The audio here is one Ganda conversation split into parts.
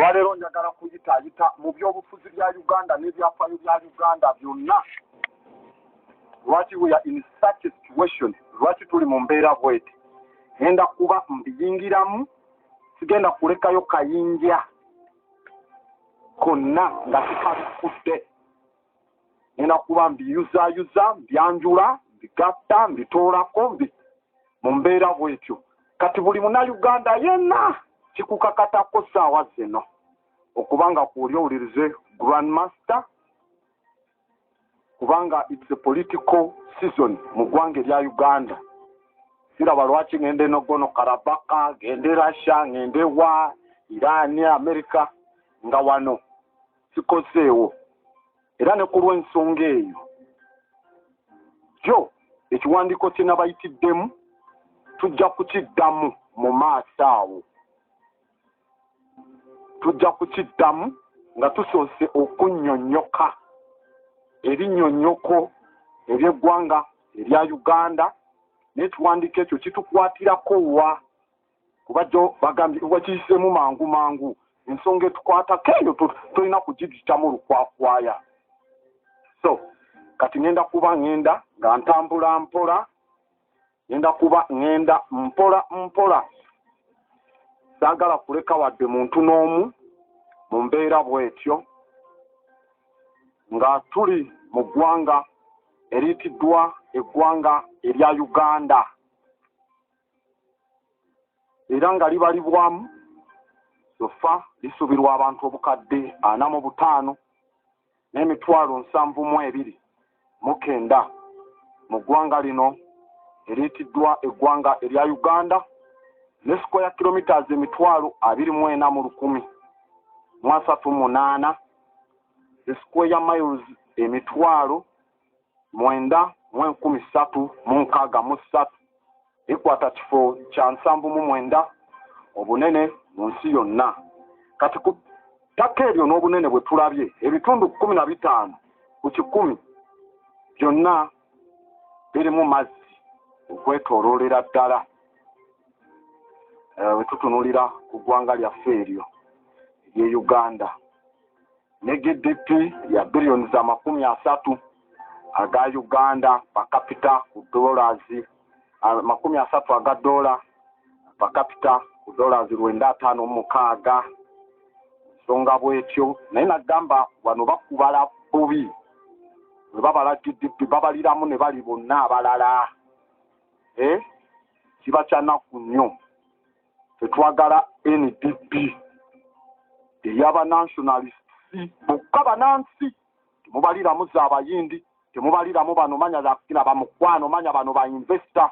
olwaleero njagala kuyitaayita mu by'obufuzi bya Uganda n'ebyafaayo bya Uganda byonna. Lwaki we are in such a situation, lwaki tuli mu mbeera bweti, ngenda kuba mbiyingiramu, sigenda kulekayo kayinja konna nga tikabikudde. Ngenda kuba mbiyuzaayuza, mbyanjula, mbigatta, mbitoolako, mu mbeera bwetyo. Kati buli Munnayuganda yenna kikukakatako ssaawa zino okubanga kuoli owulirize Grandmaster, kubanga it's a political season mu ggwanga erya Uganda. Siraba lwaki ngende nogono Karabaka, ngende Russia, ngende wa Iran, America, nga wano sikozeewo. Era ne ku lw'ensonga eyo jo ekiwandiiko kye nabayitiddemu tujja kukiddamu mu maaso awo. Tujja kukiddamu nga tusoose okunnyonnyoka erinnyonnyoko ery'eggwanga erya Uganda, n'ekiwandiiko ekyo kitukwatirako wa kuba jo bagambye wakiyiseemu mangu mangu, ensonga etukwatako eyo tolina kugigitamu lukwakwaya. So kati ngenda kuba ngenda nga ntambula mpola, ngenda kuba ngenda mpola mpola, saagala kuleka wadde muntu n'omu mu mbeera bwetyo, nga tuli mu ggwanga eriyitiddwa eggwanga erya Uganda, era nga libalibwamu sofa lisuubirwa abantu obukadde 45 n'emitwalo 729 mu ggwanga lino eriyitiddwa eggwanga erya Uganda, ne square kilometers emitwalo 24,138, the square miles emitwalo 9,163 ekwata kifo kya 79 obunene mu nsi yonna. Kati ku ttaka eryo n'obunene bwe tulabye ebitundu 15 ku 100 byonna birimu mazzi okwetooloolera ddala. We tutunulira ku ggwanga lyaffe eryo ery'e Uganda, ne GDP ya billions 30 aga Uganda per capita ku dollars 30 aga dola per capita ku dollars 956. Nsonga bwetyo naye nagamba wano bakubala bubi, bwe babala GDP babaliramu ne bali bonna abalala. Kiba kyanaku nnyo. Tetwagala NDP ey'aba nationalists bokka banansi, temubaliramu z'abayindi, temubaliramu bano manya zakira bamukwano, manya bano ba investor.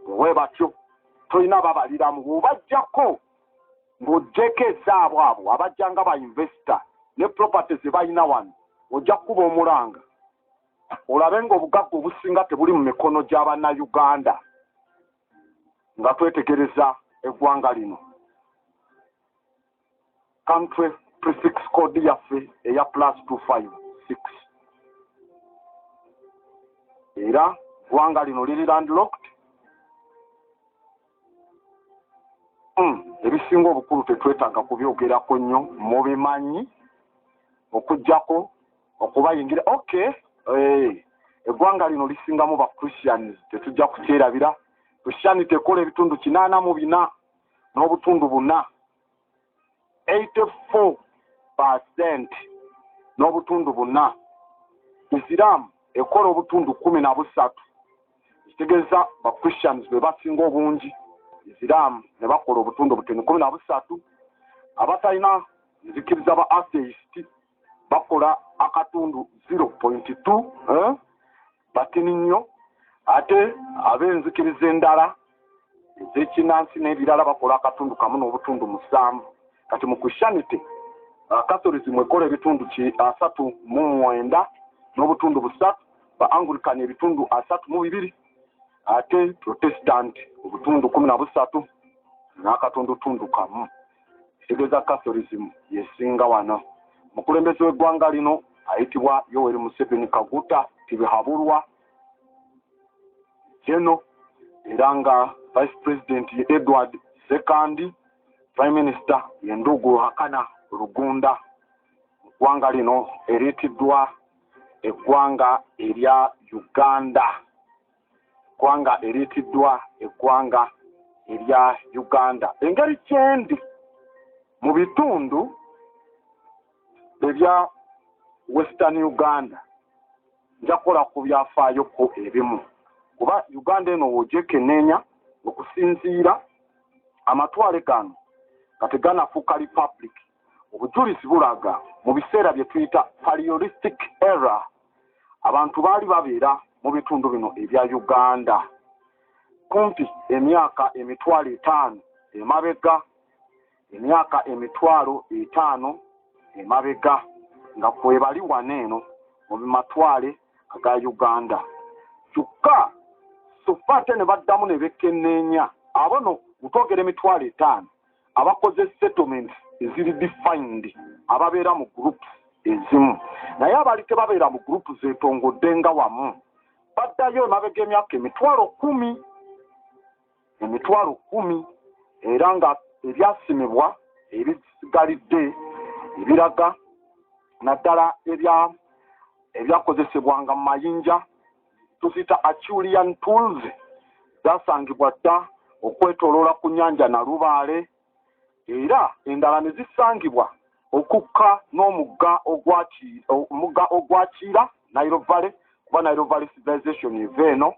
We batyo tolina babaliramu, bw'obajjako ng'ogyeko ezaabwe abo abajjanga ba investor ne properties zebalina wano, ojja kuba omulanga olabe ng'obugagga obusinga tebuli mu mikono gy'Abannayuganda. Nga twetegereza eggwanga lino, country prefix code yaffe eya +256, era eggwanga lino liri landlocked. Ebisinga obukulu tetwetaaga kubyogerako nnyo, mubimanyi okuggyako okubayingira. Eggwanga lino lisingamu ba Christians, tetujja kukyerabira. Christianity ekola ebitundu 84 n'obutundu 4, 84% n'obutundu 4. Islam ekola obutundu 13. Kitegeeza ba Christians be basinga obungi, Islam ne bakola obutundu 13. Abatalina nzikiriza ba atheist bakola akatundu 0.2, batini nnyo. Ate ab'enzikiriza endala ez'ekinnansi n'ebirala bakola akatundu kamu n'obutundu 7. Kati mu Christianity Catholicism ekola ebitundu 39 n'obutundu 3, ba Anglican ebitundu 32, ate Protestant obutundu 13 n'akatundu kamu. Kitegeeza Catholicism yesinga wano. Mukulembeze w'eggwanga lino ayitibwa Yoweri Museveni Kaguta Tibihabulwa Jeno, era nga Vice President Edward II Prime Minister Yendugu Hakana Rugunda eggwanga lino eritiddwa eggwanga erya Uganda. Eggwanga eritiddwa eggwanga erya Uganda. Engeri kyendi mu bitundu ebya Western Uganda nja kukola ku byafaayo ko ebimu kuba Uganda eno wojekenneenya okusinziira amatwale gano kateganafuuka republic. Obujulizi bulaga mu biseera bye tuyita paleolithic era abantu baali babeera mu bitundu bino ebya Uganda kumpi emyaka emitwalo 5 emabega, emyaka emitwalo 5 emabega nga kwebali waneeno mu matwale aga Uganda. Kyokka sofate ne baddamu ne bekenneenya abono mutwogera emitwalo 5 abakoze settlements eziri defined ababeera mu groups ezimu, naye abali tebabeera mu groups zeetongodde nga wamu baddayo emabega emyaka emitwalo 10 era nga ebyasimibwa ebisigalidde ebiraga naddala ebyakozesebwanga mu mayinja tuzita Acheulean tools zasangibwa dda okwetoloola ku nnyanja Nalubaale, era endala ne zisangibwa okukka n'omugga ogwakiira Nile Valley, kuba Nile Valley civilization eva eno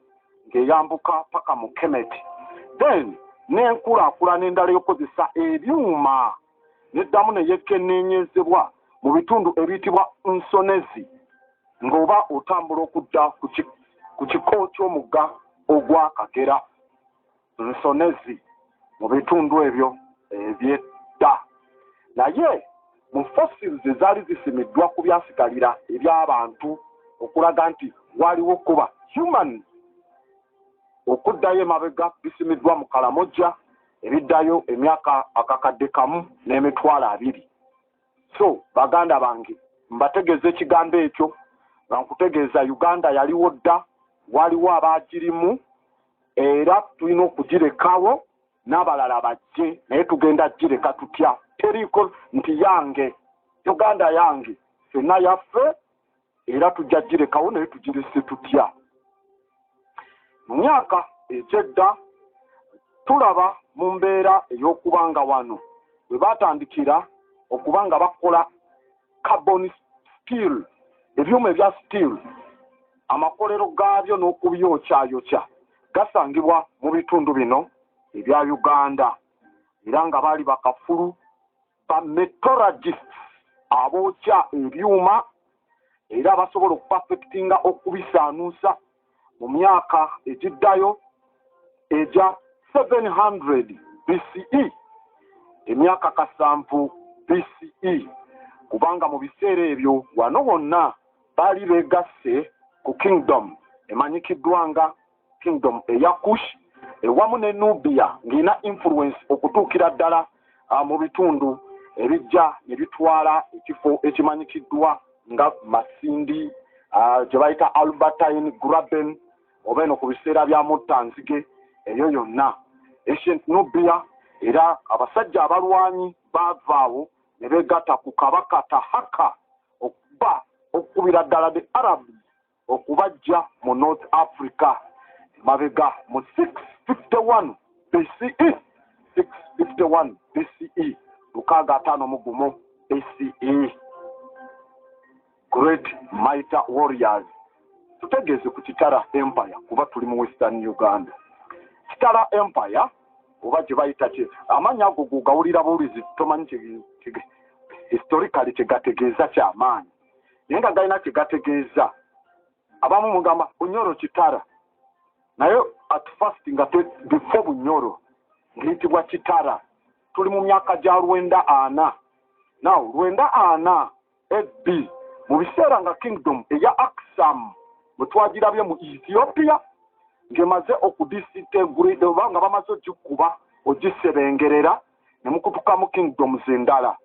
ng'eyambuka paka mu Kemet. Then n'enkulaakulana endala y'okozesa ebyuma neddamu ne yekenneenyezebwa mu bitundu ebiyitibwa Nsonezi ng'oba otambula okudda ku kiko ky'omugga ogwa Kagera. Nsonezi mu bitundu ebyo ebyedda, naye mu fossils ezaali zisimiddwa ku byasigalira eby'abantu okulaga nti waliwo kuba human okuddayo emabega bisimiddwa mu Kalamoja ebiddayo emyaka akakadde kamu n'emitwalo 2. So baganda bange mbategeeza ekigambo ekyo nga nkutegeeza Uganda yaliwo dda, waliwo abaagirimu era tulina okugirekawo n'abalala bajje, naye tugenda gireka tutya? Teriiko nti yange Uganda yange fenna yaffe era tujja girekawo naye tugirese tutya? Mu myaka egyedda tulaba mu mbeera ey'okubanga wano bwe batandikira okubanga bakola carbon steel, ebyuma ebya steel, amakolero gaabyo n'okubyokyayokya gasangibwa mu bitundu bino ebya Uganda, era nga baali bakafulu ba metallurgists abookya ebyuma era basobola okupafekitinga okubisaanuusa mu myaka egiddayo eja 700 BCE, emyaka 7 BCE, kubanga mu biseera ebyo wano wonna baali beegasse ku kingdom emanyikiddwa nga kingdom eya Kush ewamu ne Nubia ng'ina influence okutuukira ddala mu bitundu ebijja ne bitwala ekifo ekimanyikiddwa nga Masindi, gye bayita Albertine Graben, oba eno ku biseera bya Muttanzige eyo yonna ancient Nubia. Era abasajja abalwanyi baavaawo ne beegatta ku kabaka Tahaka okubira ddala the Arabs okubajja mu North Africa mabega mu 651 BCE, 651 BCE, 651 BCE. Great Mighty Warriors. Tutegeeze ku Kitara Empire kuba tuli mu Western Uganda. Kitara Empire oba gye bayita ki amanya ago gawulira bulizi tomanyi historically kyegategeeza kyamaanyi naye nga galina kyegategeeza. Abamu mugamba Bunyoro Kitara, naye at first nga before Bunyoro ngiyitibwa Kitara. Tuli mu myaka gya 940. Now 940 AD mu biseera nga kingdom eya Aksum bwe twagirabye mu Ethiopia ngemaze okudisintegrate oba nga bamaze ogikuba ogisebengerera ne mukutuka mu kingdoms endala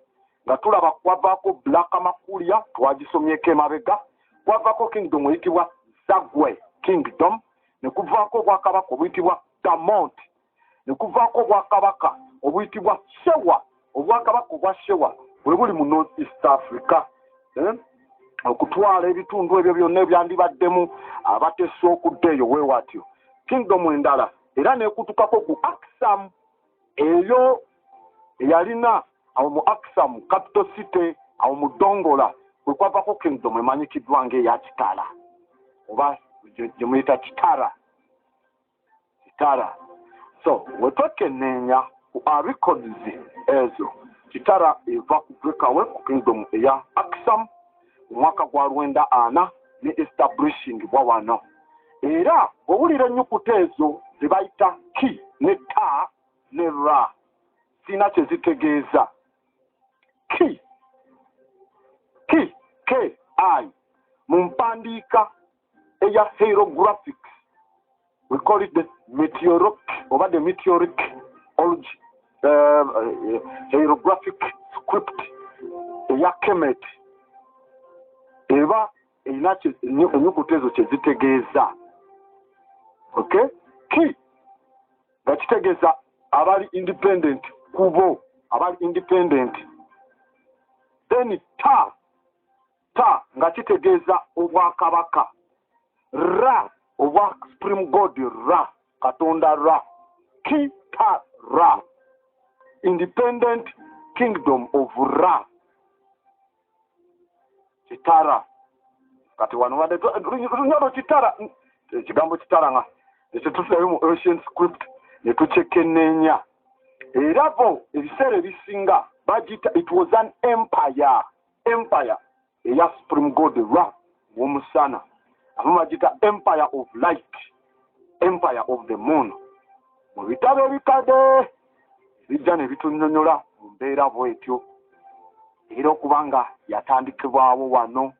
nga tulaba kwavaako Black Makulia twagisomyeko emabega, kwavaako kingdom eyitibwa Zagwe kingdom, ne kuvaako obwakabaka obuyitibwa Damont, ne kuvaako obwakabaka obuyitibwa Shewa obwakabaka obwa Shewa bwe buli mu North East Africa okutwala ebitundu ebyo byonna ebyandibaddemu abatesa okuddeeyo weewatyo kingdom endala era neekutukako ku Aksum eyo eyalina awo mu Aksum capital city awo mu Dongola kwe kwavako kingdom emanyikiddwa ng'eya Kitara oba gye muyita Kitara. So wetwekenneenya ku records ezo Kitara eva kutuekawe ku kingdom eya Aksum omwaka gwa 1940 ne establishing bwa wano era bw'owulira ennyukuta ezo ze bayita ki ne ta ne ra sina kye zitegeeza. Ki K-I mu mpandiika eya hieroglyphics we call it the meteoric over the meteoric ology hieroglyphic script eya Kemet eba erina ennyukuta ezo kye zitegeeza. Okay? Ki nga kitegeeza abali independent kubo abali independent. Then ta nga kitegeeza obwakabaka. Ra obwa supreme god Ra katonda Ra. Kitara independent kingdom of Ra. Kitara kati wano wadde lunyolo Kitara ekigambo Kitara nga ekitusayo mu ancient script ne tucekenneenya era bo ebiseera ebisinga bagita it was an empire eya supreme god Ra w'omusana abamu bagita empire of light, empire of the moon. Mu bitabo ebikadde bijja ne bitunnyonnyola mu mbeera bw'etyo era okubanga yatandikibwawo wano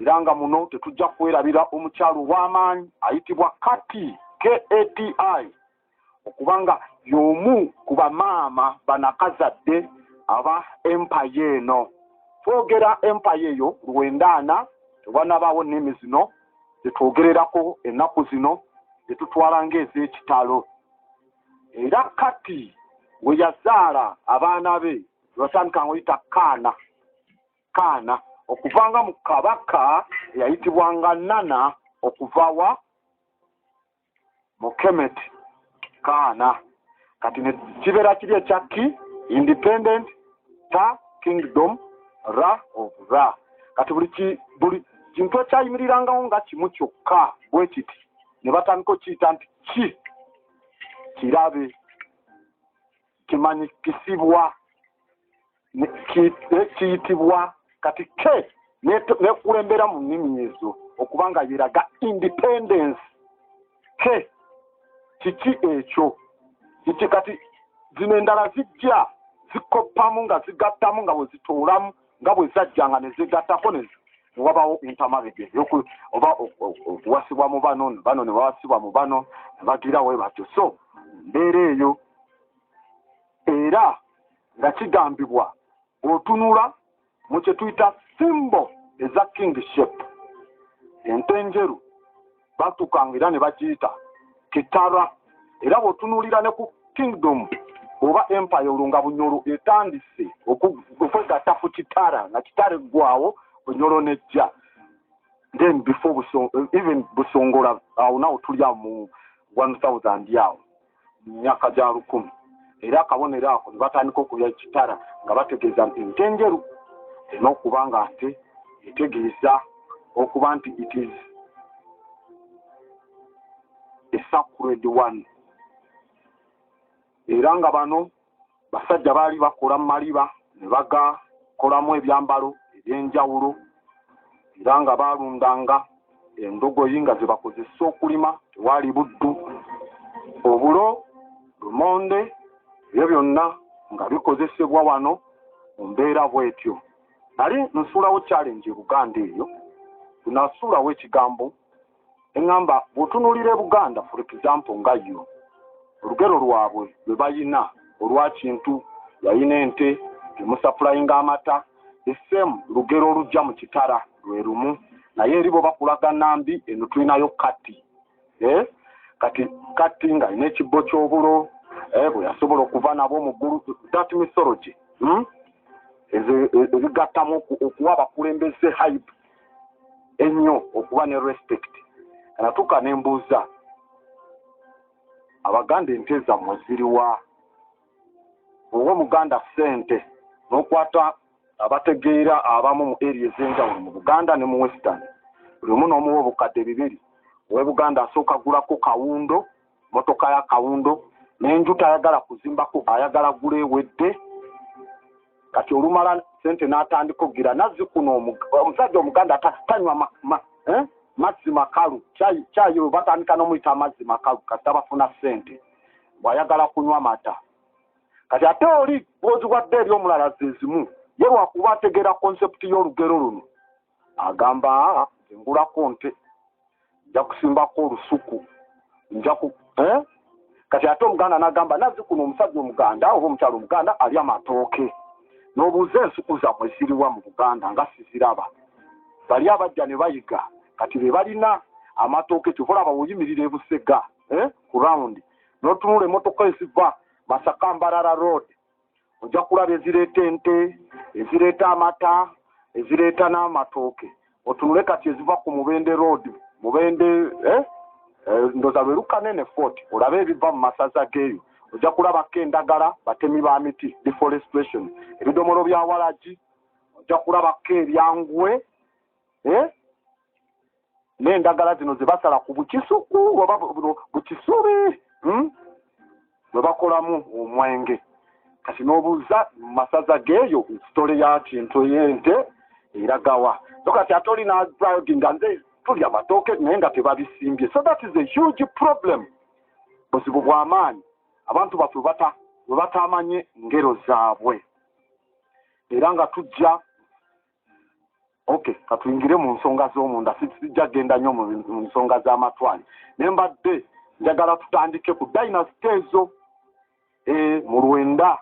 era nga muno tetujja kwerabira omukyalo w'amaanyi ayitibwa Kati Kati okubanga y'omu ku bamaama banakazadde aba empire eno. Twogera empire eyo Lwendana tewanabaawo nnimi zino zetwogererako ennaku zino zetutwala ng'ez'ekitalo. Era Kati we yazaala abaana be batandika ng'oyita Kaana okuvanga mu kabaka eyayitibwanga Nana okuvawa mu Kemet Kaana. Kati ne kibeera kiri ekya Ki independent ta kingdom Ra of Ra. Kati buli kintu ekyayimirangawo nga kimu kyokka bwe kiti ne batandika okiyita nti ki kirabe kimanyikisibwa kiyitibwa kati ke nekulembera mu nnimi ezo okubanga yeraga independence. Ke kiki ekyo kiki kati zino endala zijja zikoppamu nga zigattamu nga bwe zituulamu nga bwe zajjanga ne zigattako ne wabawo entamabege oba okuwasibwa mu bano ne bawasibwa mu bano ne bagira we batyo. So mbeera eyo era nga kigambibwa otunula mu kye tuyita symbol eza kingship ente enjeru batukanga era ne bagiyita Kitara era bw'otunuulira ne ku kingdom oba empire olunga Bunyoro etandise okwegatta ku Kitara nga Kitara eggwawo Bunyoro nejja. Then before even Busongola awo nawo tuli mu 1000 yawo myaka gya 1000 era akabonero ako ne batandika okulya Kitara nga bategeeza nti ente enjeru erina okuba nga ate etegeeza okuba nti it is a sacred one. Era nga bano basajja baali bakola maliba ne bagakolamu ebyambalo eby'enjawulo era nga balundanga endogoyi nga ze bakozesa okulima tewaali buddu obulo lumonde ebyo byonna nga bikozesebwa wano mu mbeera bw'etyo. Nali nsuulawo challenge e Buganda eyo tunasuulawo ekigambo eŋŋamba bw'otunuulira e Buganda for example nga yo olugero lwabwe lwe bayina olwa kintu yayina ente emusappulayinga amata esemu lugero olujja mu Kitara lwe lumu naye eri bo bakulaga Nambi eno tulinayo Kati kati nga ina ekibbo ky'obulo bwe yasobola okuva nabo mu ggulu that mythology ezigattamu okuwa abakulembeze hype ennyo okuba ne respect. Natuuka ne mbuuza Abaganda ente zammwe ziriwa? Owa Muganda ssente n'okwata abategeera abamu mu area ez'enjawulo mu Buganda ne mu Western, buli omu n'omuwa obukadde 2. Owe Buganda asooka gulako kawundo, motoka ya kawundo, n'enju tayagala kuzimbako, ayagala gula ewedde. Kati olumala ssente n'atandika okugira Nazzikuno omusajja Omuganda tanywa mazzi makalu, caayi batandika n'omuyita amazzi makalu kati tabafuna ssente, bw'ayagala kunywa mata. Kati ate oli bw'oziwadde eri omulala zezimu, ye lwakuba ategeera konsepti y'olugero luno, agamba ngulako nte, nja kusimbako olusuku, kati ate Omuganda n'agamba Nazzikuno omusajja Omuganda oba omukyalo Omuganda alya matooke. N'obuuza ensuku zammwe ziriwa mu Buganda nga siziraba. Bali abajja ne bayiga, kati be balina amatooke kyovulaba bw'oyimirira e Busega ku round n'otunula emmotoka eziva Masaka Mbarara Road, ojja kulaba ezireeta ente, ezireeta amata, ezireeta n'amatooke. Otunule kati eziva ku Mubende Road, Mubende ndoza lwe Lukanene Fort, olabe ebiva mu masaza geeyo. Ojja kulabako endagala batemi ba miti, deforestation, ebidomolo bya Walagi, ojja kulabako ebyangwe n'endagala zino ze basala ku Bukisuku oba Bukisubi bwe bakolamu omwenge. Kati n'obuuza mu masaza geeyo sitole ya kintu y'ente eragawa. So kati ate olina nga nze tulya amatooke naye nga tebabisimbye. So that is a huge problem. Buzibu bw'amaanyi. Abantu baffe bwe batamanye ngero zaabwe. Era nga tujja katuyingire mu nsonga z'omunda, sijja genda nnyo mu nsonga z'amatwale. Naye mbadde njagala tutandike ku dynasty ezo. Mu Lwenda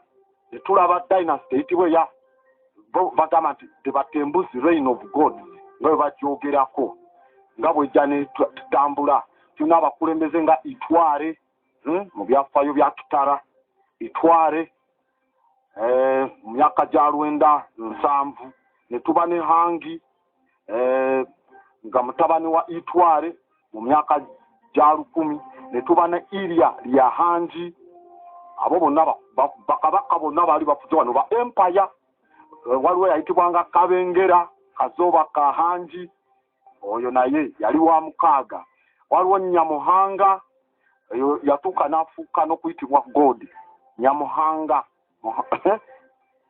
ne tulaba dynasty eyitibwa eya bagamba nti the Batembuzi reign of God, nga bwe bagyogerako, nga bw'ejja ne tutambula. Tulina abakulembeze nga Itware mu byafaayo bya Kitara, Itware mu myaka gya Lwenda 7, ne tuba ne Hangi nga mutabani wa Itware mu myaka gya 10, ne tuba ne Ilya lya Hangi. Abo bonna bakabaka bonna baali bafuze wano ba empire. Waliwo yayitibwanga Kabengera Kazoba ka Hangi, oyo naye yali wa 6. Waliwo Nyamuhanga, yatuuka n'afuuka n'okuyitibwa God. Nyamuhanga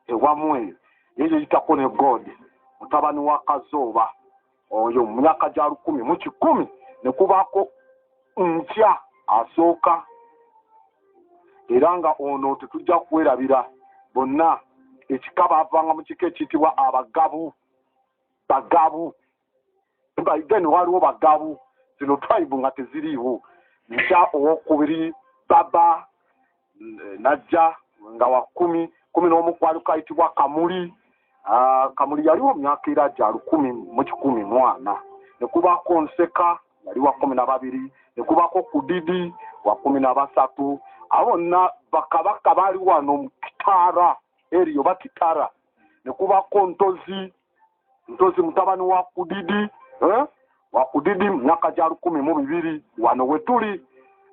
ewamu eyo yeyo yitako ne God, mutabani wa Kazoba oyo mu myaka gya 10 mu 10. Ne kubaako Ntya asooka, era nga ono tetujja kwerabira bonna ekika baavanga mu kika ekiyitibwa Abagabu. Bagabu then waliwo Bagabu, zino tribe nga teziriiwo. Ntya owokubiri Baba, najja nga wa 10 n'omu kayitibwa Kamuli. Kamuli yaliwo myaka era gya 10 ne kubaako Nseka yali wa 12, ne kubaako Kudidi wa 13. Abo bonna bakabaka baali wano mu Kitara eriyo Bakitara. Ne kubaako Ntozi mutabani wa Kudidi wa Kudidi mu myaka gya 12 wano we tuli.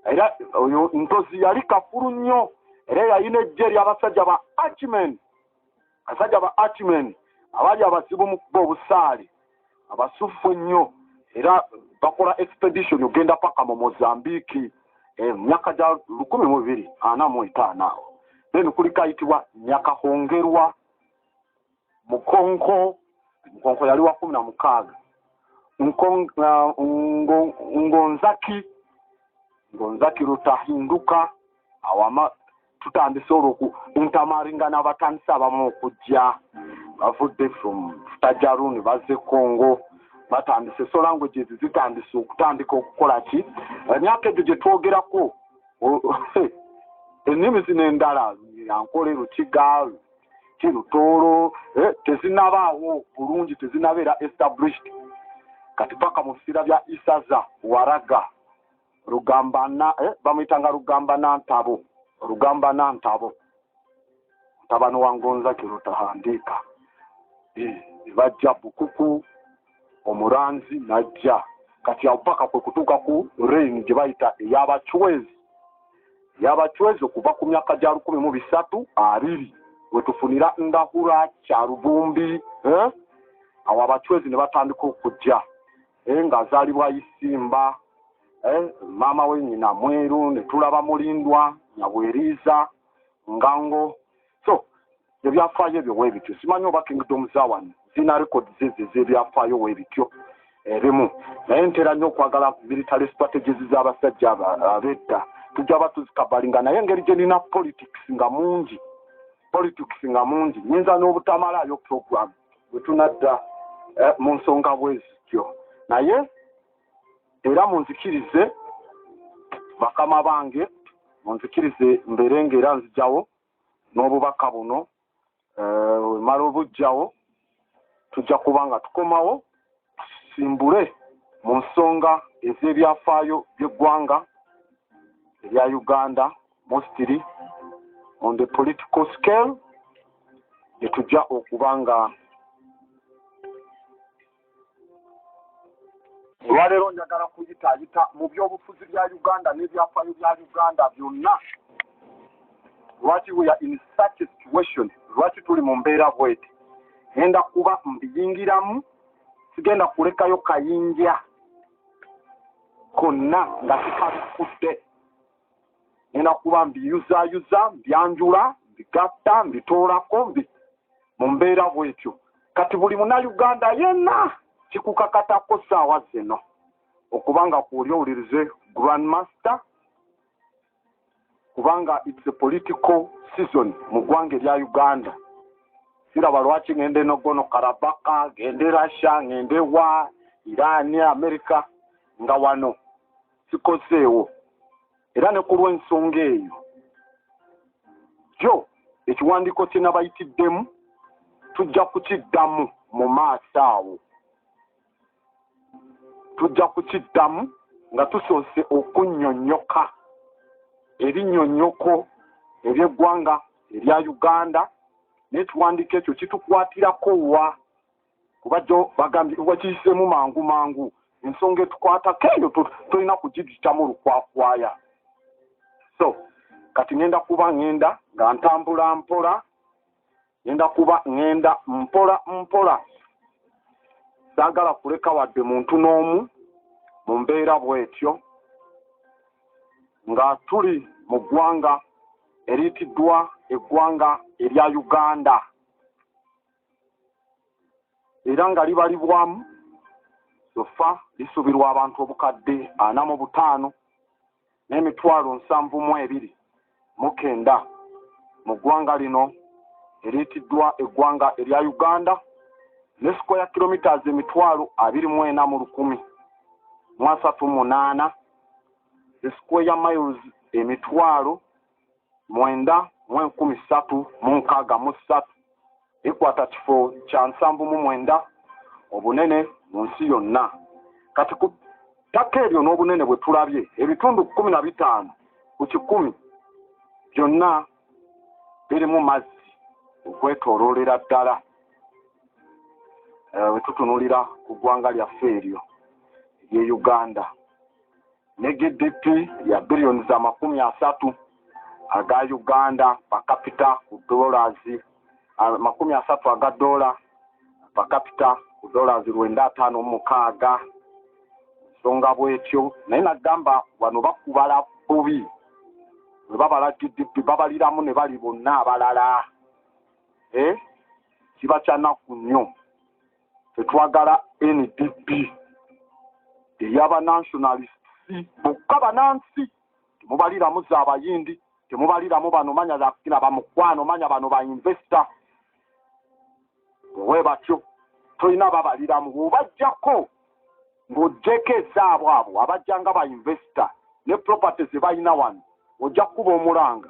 Era oyo Ntozi yali kafulu nnyo, era yalina ejje ly'abasajja ba Archimen. Abasajja ba Archimen abaali abazibu mu kuba obusaale, abasufu nnyo, era bakola expedition ogenda paka mu Mozambique myaka gya 1245. Then kuliko ayitibwa Nyakahongerwa Mukonko yali wa 16. Ngonzaki Rutahinduka awama tutandise olwoku Ntamaringa n'abatandise abamu okujja bavudde from Tajaruni bazze Congo, batandise so languages zitandise okutandika okukola ki emyaka egyo gye twogerako. Ennimi zino endala Yankole, Lukiga, Kirutoolo tezinabaawo bulungi, tezinabeera established. Kati paka mu biseera bya Isaza Waraga Rugambana bamuyitanga Rugamba Nantabo Rugamba Nantabo Tabano Wangonza Kirutahandika bajja Bukuku Omuranzi najja kati mpaka kwe kutuuka ku rain gye bayita y'abachwezi okuva ku myaka gya 1320 wetufunira Ndahura Kyarubumbi awo abachwezi ne batandika okujja nga azaalibwa Isimba mama we nyina Mweru ne tulaba Mulindwa Nyabweriza Ngango so ebyafaayo ebyo weebityo simanyi oba Kingdom Zawani zina record z'ebyafaayo weebityo ebimu naye ntera nnyo okwagala military strategies z'abasajja abedda tujja batuzikabalinga naye engeri gye nina politics nga mungi nyinza n'obutamalayo program bwe tunadda mu nsonga bwezityo naye era munzikirize bakama bange munzikirize mberenga era nzijawo n'obubaka buno mala obujjawo tujja kubanga tukomawo tusimbule mu nsonga ez'ebyafaayo by'eggwanga erya Uganda mostly on the political scale etujja okubanga olwaleero njagala kuyitaayita mu by'obufuzi bya Uganda n'ebyafaayo bya Uganda byonna lwaki we are in such a situation lwaki tuli mu mbeera bweti ngenda kuba mbiyingiramu sigenda kulekayo kayinja konna nga tikabikudde ngenda kuba mbiyuzayuza mbyanjula mbigatta mbitoolako mu mbeera bwetyo kati buli Munnayuganda yenna kikukakatako ssaawa zino okubanga kuoli owulirize Grandmaster kubanga it's a political season mu ggwanga erya Uganda siraba lwaki ngende nogono Karabaka ngende Russia ngende wa Iran America nga wano sikoseewo era ne ku lw'ensonga eyo jo ekiwandiiko kye nabayitiddemu tujja kukiddamu mu maaso awo tujja kukiddamu nga tusoose okunnyonnyoka erinnyonnyoko ery'eggwanga erya Uganda n'ekiwandiiko ekyo kitukwatirako wa kuba jo bagambye wakiyiseemu mangu ensonga etukwatako eyo tolina kugigitamu lukwakwaya so kati ngenda kuba ngenda nga ntambula mpola ngenda kuba ngenda mpola saagala kuleka wadde muntu n'omu mu mbeera bwetyo nga tuli mu ggwanga eriyitiddwa eggwanga erya Uganda era nga libalibwamu sofa lisuubirwa abantu obukadde 45 n'emitwalo 729 mu ggwanga lino eriyitiddwa eggwanga erya Uganda ne square kilometers 24,138 square miles 9,963 ekwata kifo kya 79 obunene mu nsi yonna kati ku ttaka eryo n'obunene bwe tulabye ebitundu 15 ku 100 byonna birimu mazzi okwetooloolera ddala wetutunulira ku ggwanga lyaffe eryo ery'e Uganda ne GDP ya billions 30 aga Uganda per capita ku dollars 30 aga dola per capita ku dollars 956 songa bwetyo naye nagamba wano bakubala bubi bwe babala GDP babaliramu ne bali bonna abalala kiba kyanaku nnyo tetwagala NDP eyaba nationalist bokka banansi temubaliramu z'abayindi temubaliramu bano manya zakira bamukwano manya bano ba investor we batyo toyina babaliramu bw'obajjako ng'ogyeko ezaabwe abo abajjanga ba investor ne properties zebalina wano ojja kuba omulanga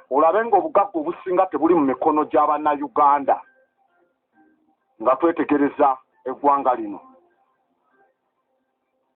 olabe ng'obugagga obusinga tebuli mu mikono gy'Abannayuganda nga twetegereza eggwanga lino